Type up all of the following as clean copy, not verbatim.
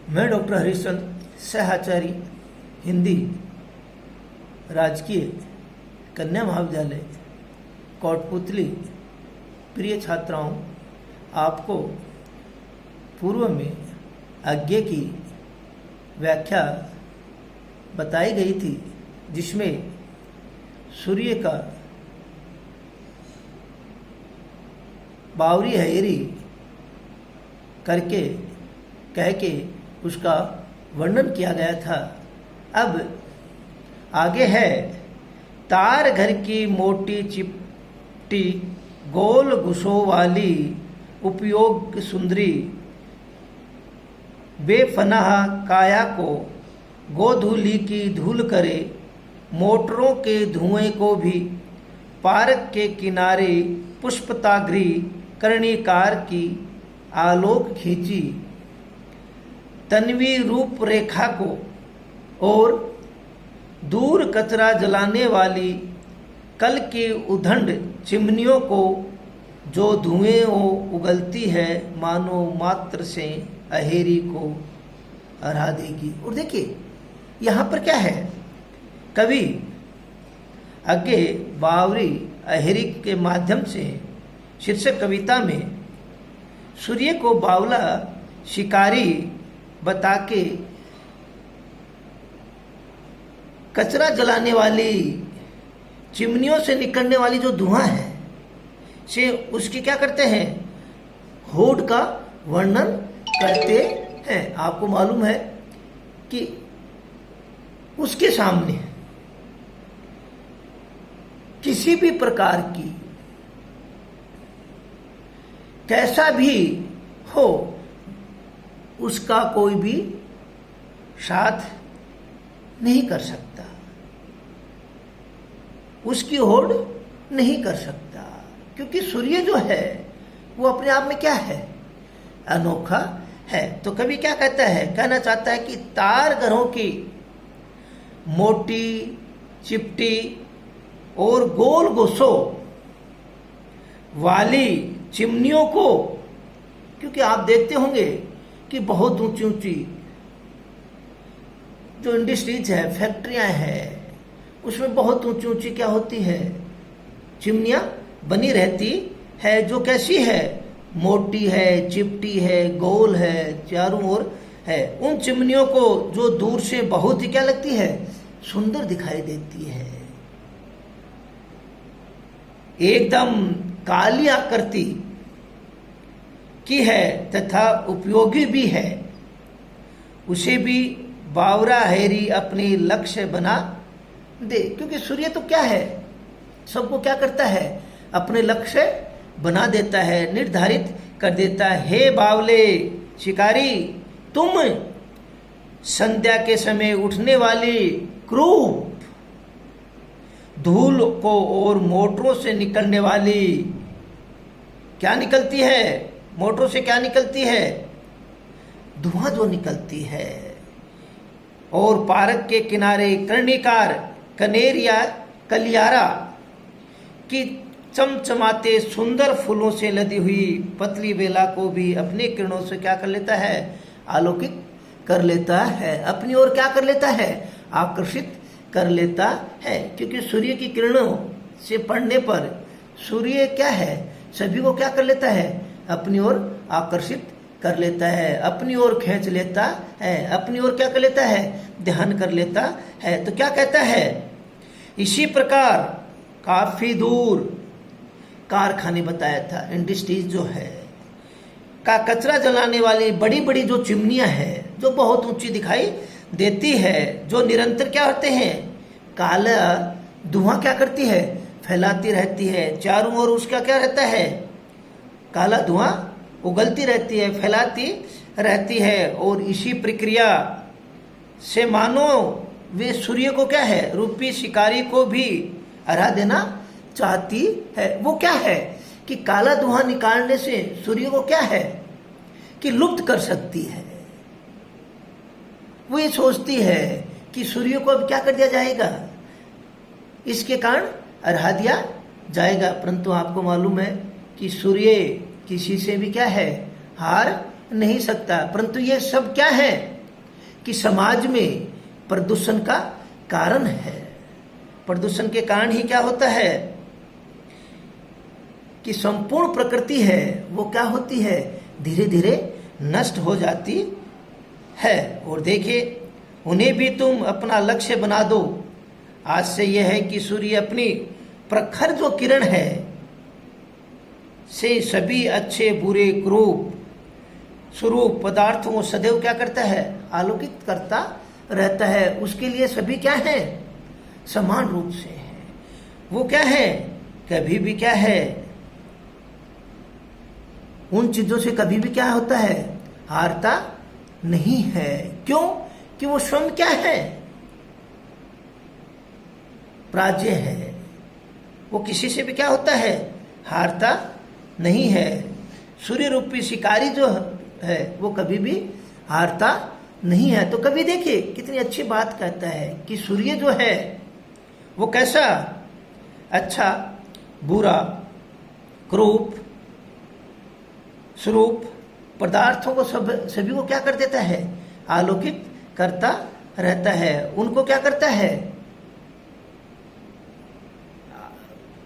मैं डॉक्टर हरीशचंद्र सहआचार्य हिंदी राजकीय कन्या महाविद्यालय कोटपुतली प्रिय छात्राओं, आपको पूर्व में आज्ञा की व्याख्या बताई गई थी, जिसमें सूर्य का बावरी हैरी करके कह के उसका वर्णन किया गया था। अब आगे है, तार घर की मोटी चिपटी गोल गुसों वाली उपयोग सुंदरी बेफनाह काया को गोधूली की धूल करे, मोटरों के धुएं को भी पार्क के किनारे पुष्पतागरी कर्णिकार की आलोक खींची, तन्वी रूपरेखा को और दूर कचरा जलाने वाली कल की उधंड चिमनियों को जो धुएं उगलती है, मानो मात्र से अहेरी को हरा देगी। और देखिए यहाँ पर क्या है, कवि आगे बावरी अहेरी के माध्यम से शीर्षक कविता में सूर्य को बावला शिकारी बता के कचरा जलाने वाली चिमनियों से निकलने वाली जो धुआं है से उसकी क्या करते हैं, होड़ का वर्णन करते हैं। आपको मालूम है कि उसके सामने किसी भी प्रकार की कैसा भी हो उसका कोई भी साथ नहीं कर सकता, उसकी होड़ नहीं कर सकता, क्योंकि सूर्य जो है वो अपने आप में क्या है, अनोखा है। तो कवि क्या कहता है, कहना चाहता है कि तार घरों की मोटी चिपटी और गोल गोसों वाली चिमनियों को, क्योंकि आप देखते होंगे कि बहुत ऊंची ऊंची जो इंडस्ट्रीज है, फैक्ट्रियां हैं, उसमें बहुत ऊंची ऊंची क्या होती है, चिमनियां बनी रहती है, जो कैसी है, मोटी है, चिपटी है, गोल है, चारों ओर है। उन चिमनियों को जो दूर से बहुत ही क्या लगती है, सुंदर दिखाई देती है, एकदम काली आकृति की है तथा उपयोगी भी है, उसे भी बावरा हैरी अपने लक्ष्य बना दे। क्योंकि सूर्य तो क्या है, सबको क्या करता है, अपने लक्ष्य बना देता है, निर्धारित कर देता है। हे बावले शिकारी, तुम संध्या के समय उठने वाली क्रूप धूल को और मोटरों से निकलने वाली क्या निकलती है, मोटरों से क्या निकलती है, धुआं जो निकलती है, और पार्क के किनारे कर्णिकार कनेरिया कलियारा की चमचमाते सुंदर फूलों से लदी हुई पतली बेला को भी अपने किरणों से क्या कर लेता है, आलोकित कर लेता है, अपनी ओर क्या कर लेता है, आकर्षित कर लेता है। क्योंकि सूर्य की किरणों से पड़ने पर सूर्य क्या है, सभी को क्या कर लेता है, अपनी ओर आकर्षित कर लेता है, अपनी ओर खींच लेता है, अपनी ओर क्या कर लेता है, ध्यान कर लेता है। तो क्या कहता है, इसी प्रकार काफी दूर कारखाने बताया था, इंडस्ट्रीज जो है का कचरा जलाने वाली बड़ी बड़ी जो चिमनियां हैं, जो बहुत ऊंची दिखाई देती है, जो निरंतर क्या होते हैं, काला धुआं क्या करती है, फैलाती रहती है, चारों ओर उसका क्या रहता है, काला धुआं उगलती रहती है, फैलाती रहती है। और इसी प्रक्रिया से मानो वे सूर्य को क्या है, रूपी शिकारी को भी हरा देना चाहती है। वो क्या है कि काला धुआं निकालने से सूर्य को क्या है कि लुप्त कर सकती है। वो ये सोचती है कि सूर्य को अब क्या कर दिया जाएगा, इसके कारण हरा दिया जाएगा। परंतु आपको मालूम है कि सूर्य किसी से भी क्या है, हार नहीं सकता। परंतु ये सब क्या है, कि समाज में प्रदूषण का कारण है। प्रदूषण के कारण ही क्या होता है कि संपूर्ण प्रकृति है वो क्या होती है, धीरे धीरे नष्ट हो जाती है। और देखिए, उन्हें भी तुम अपना लक्ष्य बना दो। आज से यह है कि सूर्य अपनी प्रखर जो किरण है से सभी अच्छे बुरे क्रूप स्वरूप पदार्थों को सदैव क्या करता है, आलोकित करता रहता है। उसके लिए सभी क्या है, समान रूप से है। वो क्या है, कभी भी क्या है, उन चीजों से कभी भी क्या होता है, हारता नहीं है। क्यों? कि वो स्वयं क्या है, प्राज्य है। वो किसी से भी क्या होता है, हारता नहीं है। सूर्य रूपी शिकारी जो है वो कभी भी हारता नहीं है। तो कभी देखिए कितनी अच्छी बात कहता है कि सूर्य जो है वो कैसा, अच्छा बुरा क्रूप स्वरूप पदार्थों को सभी को क्या कर देता है, आलोकित करता रहता है। उनको क्या करता है,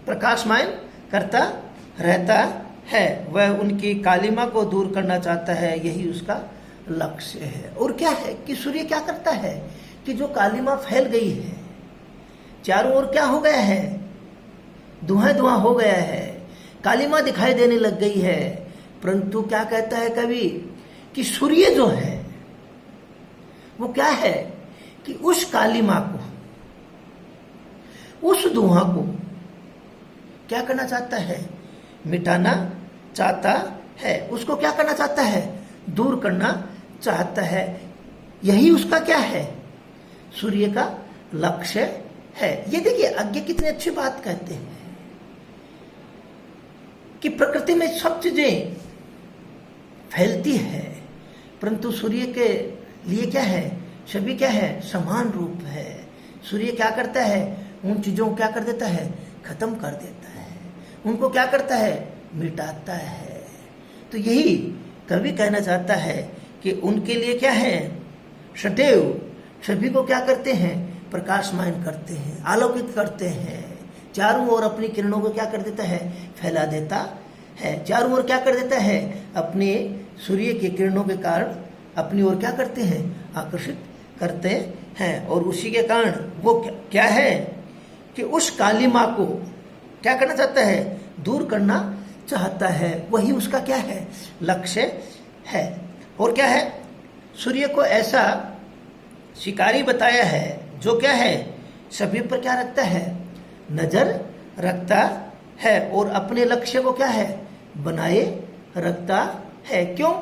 प्रकाशमान करता रहता है। वह उनकी कालिमा को दूर करना चाहता है, यही उसका लक्ष्य है। और क्या है कि सूर्य क्या करता है कि जो कालिमा फैल गई है, चारों ओर क्या हो गया है, धुआं धुआं हो गया है, कालिमा दिखाई देने लग गई है। परंतु क्या कहता है कवि कि सूर्य जो है वो क्या है कि उस कालिमा को, उस धुआं को क्या करना चाहता है, मिटाना चाहता है। उसको क्या करना चाहता है, दूर करना चाहता है। यही उसका क्या है, सूर्य का लक्ष्य है। ये देखिए आगे कितनी अच्छी बात कहते हैं कि प्रकृति में सब चीजें फैलती है, परंतु सूर्य के लिए क्या है, सभी क्या है, समान रूप है। सूर्य क्या करता है, उन चीजों को क्या कर देता है, खत्म कर देता है, उनको क्या करता है, मिटाता है। तो यही कवि कहना चाहता है कि उनके लिए क्या है, सदैव सभी को क्या करते हैं, प्रकाशमान करते हैं, आलोकित करते हैं। चारों ओर अपनी किरणों को क्या कर देता है, फैला देता है। चारों ओर क्या कर देता है, अपने सूर्य की किरणों के कारण अपनी ओर क्या करते हैं, आकर्षित करते हैं। और उसी के कारण वो क्या है कि उस कालिमा को क्या करना चाहता है, दूर करना चाहता है। वही उसका क्या है, लक्ष्य है। और क्या है, सूर्य को ऐसा शिकारी बताया है जो क्या है, सभी पर क्या रखता है, नजर रखता है और अपने लक्ष्य को क्या है, बनाए रखता है। क्यों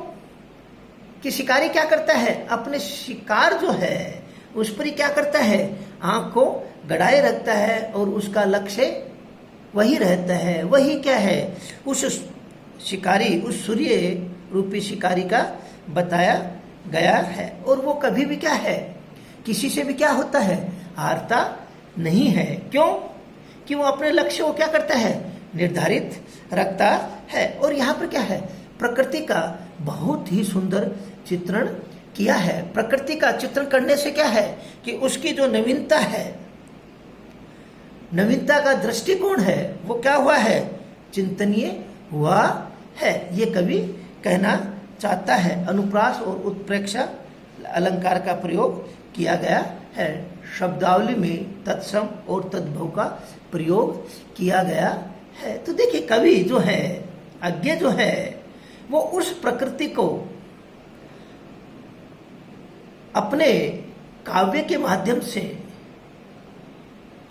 कि शिकारी क्या करता है, अपने शिकार जो है उस पर ही क्या करता है, आंख को गड़ाए रखता है और उसका लक्ष्य वही रहता है। वही क्या है, उस शिकारी, उस सूर्य रूपी शिकारी का बताया गया है। और वो कभी भी क्या है, किसी से भी क्या होता है, हारता नहीं है। क्यों कि वो अपने लक्ष्य को क्या करता है, निर्धारित रखता है। और यहाँ पर क्या है, प्रकृति का बहुत ही सुंदर चित्रण किया है। प्रकृति का चित्रण करने से क्या है कि उसकी जो नवीनता है, नवीनता का दृष्टिकोण है, वो क्या हुआ है, चिंतनीय हुआ है। ये कवि कहना चाहता है। अनुप्रास और उत्प्रेक्षा अलंकार का प्रयोग किया गया है। शब्दावली में तत्सम और तद्भव का प्रयोग किया गया है। तो देखिए कवि जो है, आज्ञा जो है, वो उस प्रकृति को अपने काव्य के माध्यम से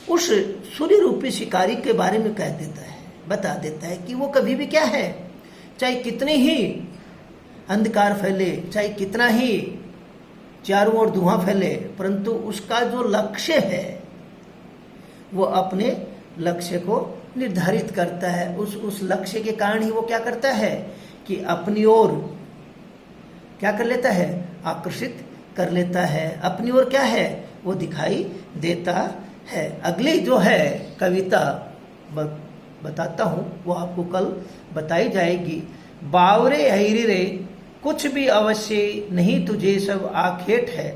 उस सूर्य रूपी शिकारी के बारे में कह देता है, बता देता है कि वो कभी भी क्या है, चाहे कितने ही अंधकार फैले, चाहे कितना ही चारों ओर धुआं फैले, परंतु उसका जो लक्ष्य है वो अपने लक्ष्य को निर्धारित करता है। उस लक्ष्य के कारण ही वो क्या करता है कि अपनी ओर क्या कर लेता है, आकर्षित कर लेता है। अपनी ओर क्या है, वो दिखाई देता है। अगली जो है कविता बताता हूँ, वो आपको कल बताई जाएगी। बावरे हईरी रे कुछ भी अवश्य नहीं तुझे सब आखेट है,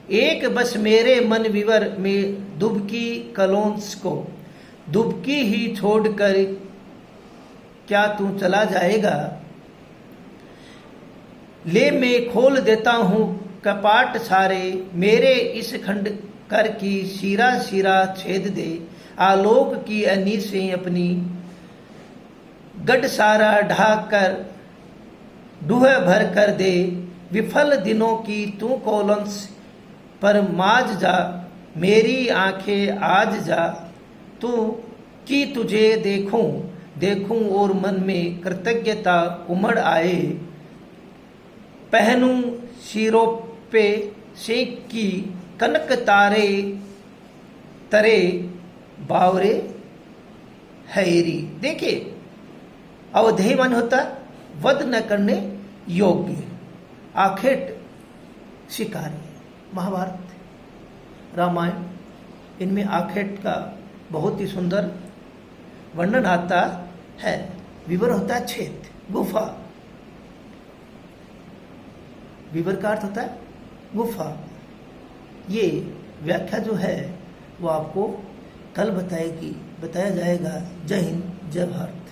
एक बस मेरे मन विवर में दुबकी कलोंस को, दुबकी ही छोड़कर क्या तू चला जाएगा। ले मैं खोल देता हूँ कपाट सारे, मेरे इस खंड कर की शिरा शिरा छेद दे। आलोक की अनी से अपनी गढ़ सारा ढाक कर डूह भर कर दे। विफल दिनों की तू कॉलम्स पर माज जा, मेरी आंखें आज जा तू कि तुझे देखूं देखूं और मन में कृतज्ञता उमड़ आए। पहनूं सिरों पे सेक की कनक तारे तरे बावरे हैरी। देखिए अवधेय मन होता वध न करने योग्य, आखेट शिकारी। महाभारत रामायण इनमें आखेट का बहुत ही सुंदर वर्णन आता है। विवर होता है छेद, गुफा। विवर का अर्थ होता है गुफा। ये व्याख्या जो है वो आपको कल बताया जाएगा। जय हिंद, जय भारत।